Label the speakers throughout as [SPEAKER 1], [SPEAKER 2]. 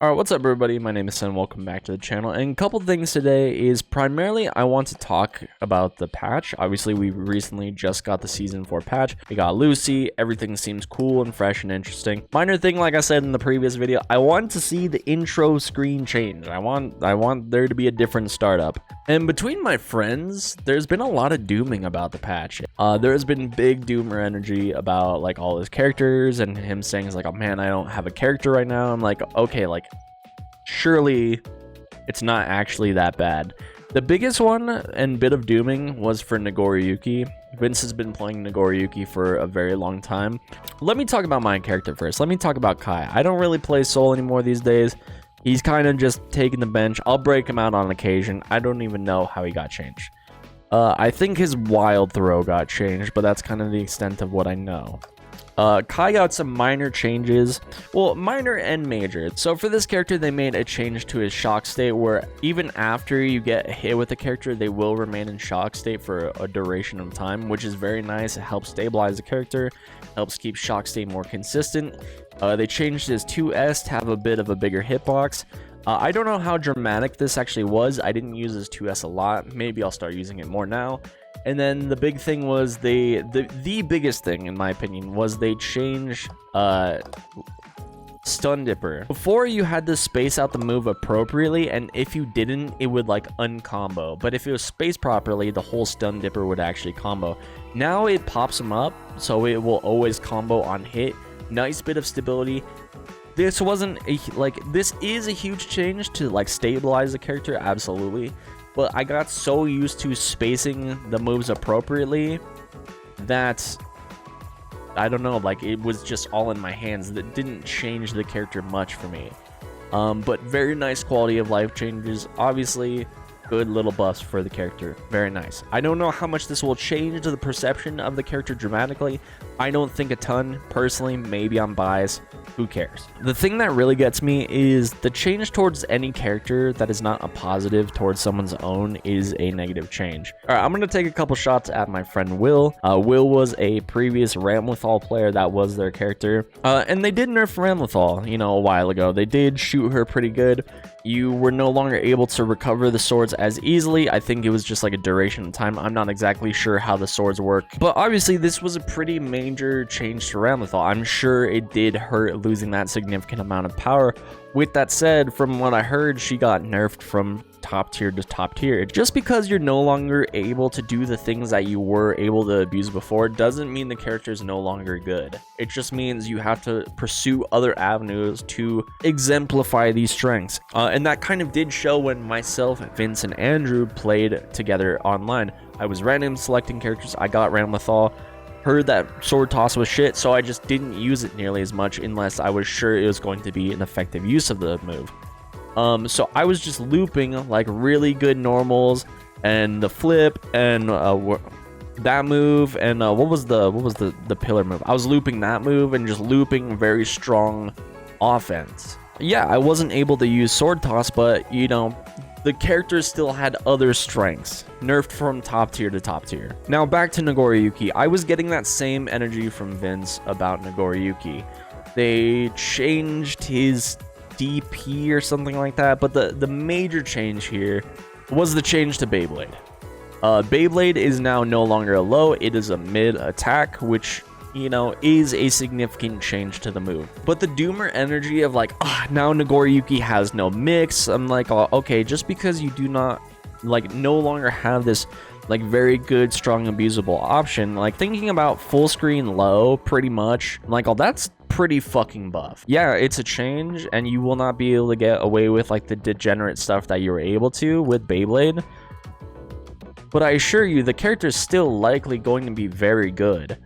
[SPEAKER 1] Alright, what's up everybody? My name is Sen, welcome back to the channel, and a couple things today is primarily I want to talk about the patch. Obviously, we recently just got the Season 4 patch. We got Lucy, everything seems cool and fresh and interesting. Minor thing, like I said in the previous video, I want to see the intro screen change. I want there to be a different startup. And between my friends, there's been a lot of dooming about the patch. There's been big doomer energy about like all his characters and him saying he's like, oh man, I don't have a character right now. I'm like, okay, like surely it's not actually that bad. The biggest one and bit of dooming was for Nagoriyuki. Vince has been playing Nagoriyuki for a very long time. Let me talk about my character first. Let me talk about Kai. I don't really play Soul anymore these days. He's kind of just taking the bench. I'll break him out on occasion. I don't even know how he got changed. I think his wild throw got changed, but that's kind of the extent of what I know. Kai got some minor changes, well, minor and major. So for this character, they made a change to his shock state where even after you get hit with the character, they will remain in shock state for a duration of time, which is very nice. It helps stabilize the character, helps keep shock state more consistent. They changed his 2S to have a bit of a bigger hitbox. I don't know how dramatic this actually was. I didn't use his 2S a lot. Maybe I'll start using it more now. And then the big thing was the biggest thing, in my opinion, was they changed Stun Dipper. Before, you had to space out the move appropriately, and if you didn't, it would like uncombo. But if it was spaced properly, the whole Stun Dipper would actually combo. Now it pops them up, so it will always combo on hit. Nice bit of stability. This wasn't this is a huge change to like stabilize the character, absolutely. But I got so used to spacing the moves appropriately that I don't know, like it was just all in my hands. That didn't change the character much for me. But very nice quality of life changes. Obviously, good little buffs for the character. Very nice. I don't know how much this will change the perception of the character dramatically. I don't think a ton. Personally, maybe I'm biased. Who cares? The thing that really gets me is the change towards any character that is not a positive towards someone's own is a negative change. All right, I'm going to take a couple shots at my friend Will. Will was a previous Ramlethal player that was their character. And they did nerf Ramlethal, you know, a while ago. They did shoot her pretty good. You were no longer able to recover the swords as easily. I think it was just like a duration of time. I'm not exactly sure how the swords work. But obviously, this was a pretty major change to Ramlethal. I'm sure it did hurt losing that significant amount of power. With that said, from what I heard, she got nerfed from top tier to top tier. Just because you're no longer able to do the things that you were able to abuse before doesn't mean the character is no longer good. It just means you have to pursue other avenues to exemplify these strengths. And that kind of did show when myself, Vince, and Andrew played together online. I was random selecting characters. I got Ramlethal. Heard that sword toss was shit, so I just didn't use it nearly as much unless I was sure it was going to be an effective use of the move. So I was just looping like really good normals and the flip and that move and what was the pillar move? I was looping that move and just looping very strong offense. Yeah, I wasn't able to use sword toss, but you know, the character still had other strengths, nerfed from top tier to top tier. Now back to Nagoriyuki. I was getting that same energy from Vince about Nagoriyuki. They changed his DP or something like that, but the major change here was the change to Beyblade. Beyblade is now no longer a low, it is a mid attack, which, you know, is a significant change to the move. But the doomer energy of like, now Nagoriyuki has no mix, I'm like, oh, okay, just because you do not, like, no longer have this, like, very good, strong, abusable option, like, thinking about full screen low, pretty much, like, oh, that's pretty fucking buff. Yeah, it's a change, and you will not be able to get away with, like, the degenerate stuff that you were able to with Beyblade. But I assure you, the character is still likely going to be very good.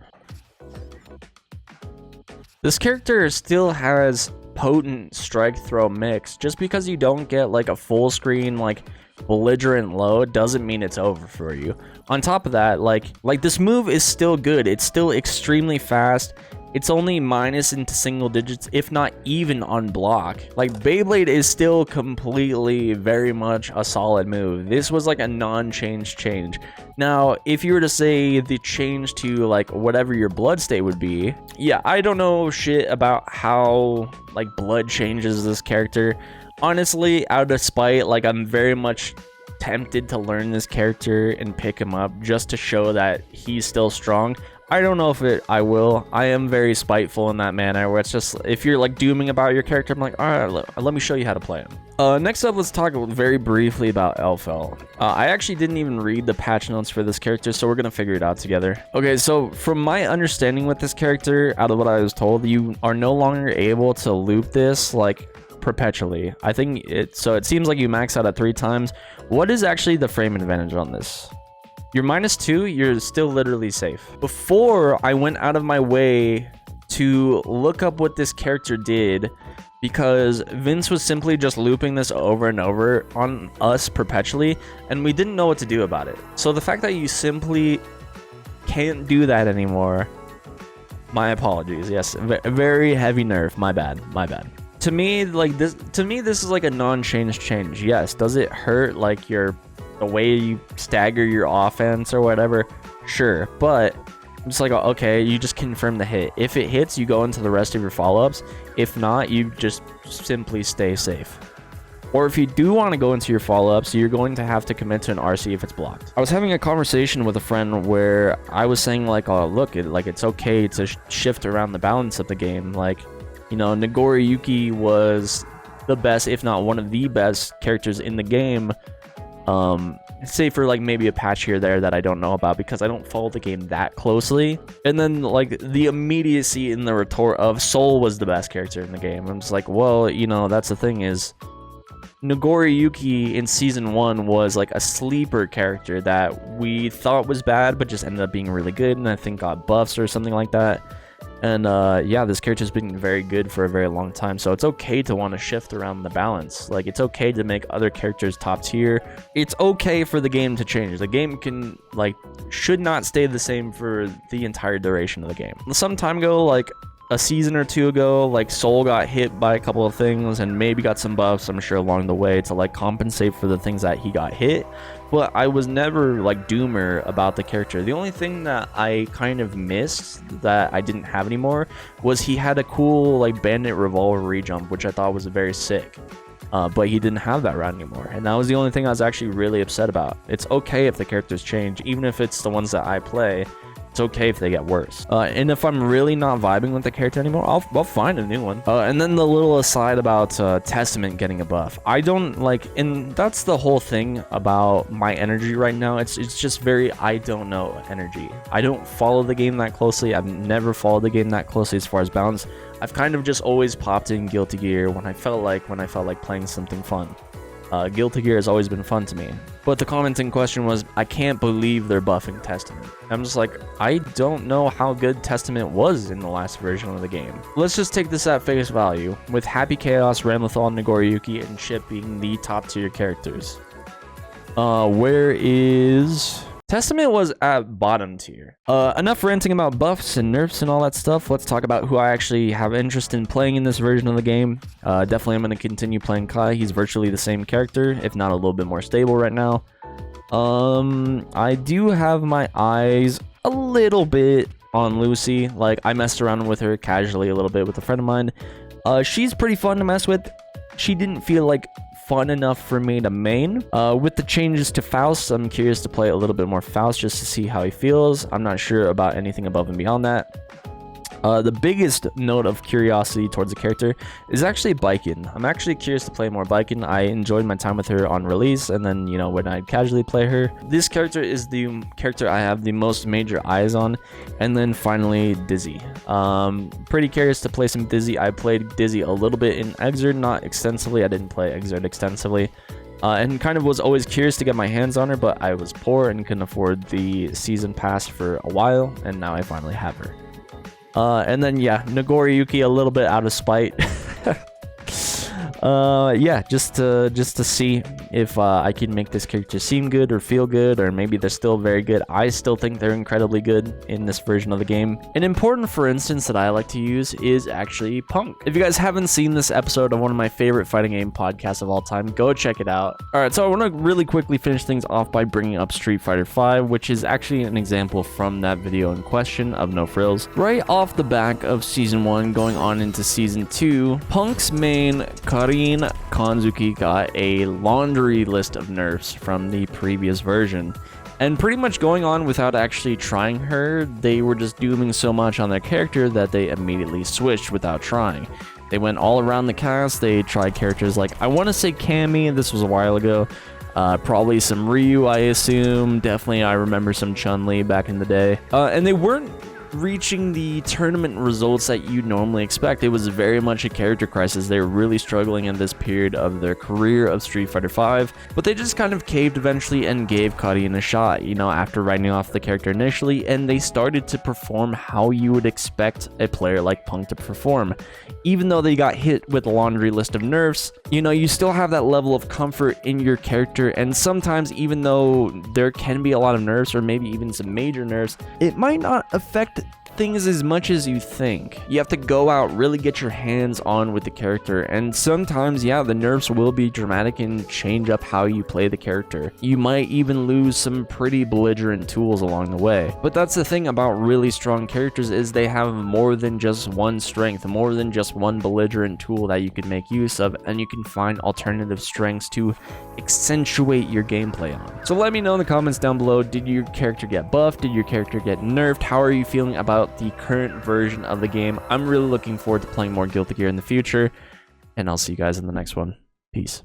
[SPEAKER 1] This character still has potent strike throw mix. Just because you don't get like a full screen like belligerent low doesn't mean it's over for you. On top of that, like this move is still good. It's still extremely fast. It's only minus into single digits, if not even on block. Like, Beyblade is still completely very much a solid move. This was like a non-change change. Now, if you were to say the change to like whatever your blood state would be, yeah, I don't know shit about how like blood changes this character. Honestly, out of spite, like I'm very much tempted to learn this character and pick him up just to show that he's still strong. I don't know if I will. I am very spiteful in that manner where it's just, if you're like dooming about your character, I'm like, all right, let me show you how to play him. Next up, let's talk very briefly about Elfel. I actually didn't even read the patch notes for this character, so we're gonna figure it out together. Okay, so from my understanding with this character, out of what I was told, you are no longer able to loop this like perpetually. I think it seems like you max out at 3 times. What is actually the frame advantage on this? You're -2, you're still literally safe. Before, I went out of my way to look up what this character did because Vince was simply just looping this over and over on us perpetually, and we didn't know what to do about it. So the fact that you simply can't do that anymore, my apologies. Yes, very heavy nerf. My bad. To me, this is like a non-change change. Yes, does it hurt like the way you stagger your offense or whatever? Sure, but I'm just like, okay, you just confirm the hit. If it hits, you go into the rest of your follow-ups. If not, you just simply stay safe. Or if you do want to go into your follow-ups, you're going to have to commit to an RC if it's blocked. I was having a conversation with a friend where I was saying like, oh, look, it's okay to shift around the balance of the game. Like, you know, Nagori Yuki was the best, if not one of the best characters in the game. Say for like maybe a patch here or there that I don't know about because I don't follow the game that closely. And then like the immediacy in the retort of Soul was the best character in the game. I'm just like, well, you know, that's the thing is Nagori Yuki in season 1 was like a sleeper character that we thought was bad but just ended up being really good, and I think got buffs or something like that. And yeah, this character's been very good for a very long time, so it's okay to want to shift around the balance. Like, it's okay to make other characters top tier. It's okay for the game to change. The game should not stay the same for the entire duration of the game. Some time ago, like a season or 2 ago, like Soul got hit by a couple of things and maybe got some buffs, I'm sure, along the way to like compensate for the things that he got hit. But I was never like doomer about the character. The only thing that I kind of missed that I didn't have anymore was he had a cool like bandit revolver rejump, which I thought was very sick. But he didn't have that round anymore, and that was the only thing I was actually really upset about. It's okay if the characters change, even if it's the ones that I play. It's okay if they get worse. And if I'm really not vibing with the character anymore, I'll find a new one. And then the little aside about Testament getting a buff. I don't like, and that's the whole thing about my energy right now. It's just very I don't know energy. I don't follow the game that closely. I've never followed the game that closely as far as balance. I've kind of just always popped in Guilty Gear when I felt like playing something fun. Guilty Gear has always been fun to me. But the comment in question was, I can't believe they're buffing Testament. I'm just like, I don't know how good Testament was in the last version of the game. Let's just take this at face value, with Happy Chaos, Ramlethal, Nagori Yuki, and Chip being the top tier characters. Where is... Testament was at bottom tier. Enough ranting about buffs and nerfs and all that stuff. Let's talk about who I actually have interest in playing in this version of the game. Definitely I'm going to continue playing Kai. He's virtually the same character, if not a little bit more stable right now. I do have my eyes a little bit on Lucy. Like, I messed around with her casually a little bit with a friend of mine. She's pretty fun to mess with. She didn't feel like fun enough for me to main. With the changes to Faust, I'm curious to play a little bit more Faust just to see how he feels. I'm not sure about anything above and beyond that. The biggest note of curiosity towards the character is actually Baiken. I'm actually curious to play more Baiken. I enjoyed my time with her on release, and then, you know, when I casually play her. This character is the character I have the most major eyes on. And then finally, Dizzy. Pretty curious to play some Dizzy. I played Dizzy a little bit in Exerd, not extensively. I didn't play Exerd extensively. And kind of was always curious to get my hands on her, but I was poor and couldn't afford the season pass for a while, and now I finally have her. And then, yeah, Nagori Yuki a little bit out of spite. Yeah, just to see if I can make this character seem good or feel good, or maybe they're still very good. I still think they're incredibly good in this version of the game. An important, for instance, that I like to use is actually Punk. If you guys haven't seen this episode of one of my favorite fighting game podcasts of all time, go check it out. All right, so I want to really quickly finish things off by bringing up Street Fighter V, which is actually an example from that video in question of No Frills. Right off the back of Season 1 going on into Season 2, Punk's main, Karin Kanzuki, got a laundry list of nerfs from the previous version. And pretty much going on without actually trying her, they were just dooming so much on their character that they immediately switched without trying. They went all around the cast, they tried characters like, I want to say Cammy, this was a while ago, probably some Ryu, I assume, definitely I remember some Chun-Li back in the day, and they weren't reaching the tournament results that you'd normally expect. It was very much a character crisis. They were really struggling in this period of their career of Street Fighter V, but they just kind of caved eventually and gave Karin a shot, you know, after writing off the character initially, and they started to perform how you would expect a player like Punk to perform. Even though they got hit with a laundry list of nerfs, you know, you still have that level of comfort in your character, and sometimes even though there can be a lot of nerfs or maybe even some major nerfs, it might not affect things as much as you think. You have to go out, really get your hands on with the character, and sometimes, yeah, the nerfs will be dramatic and change up how you play the character. You might even lose some pretty belligerent tools along the way. But that's the thing about really strong characters, is they have more than just one strength, more than just one belligerent tool that you can make use of, and you can find alternative strengths to accentuate your gameplay on. So let me know in the comments down below, did your character get buffed? Did your character get nerfed? How are you feeling about the current version of the game? I'm really looking forward to playing more Guilty Gear in the future, and I'll see you guys in the next one. Peace.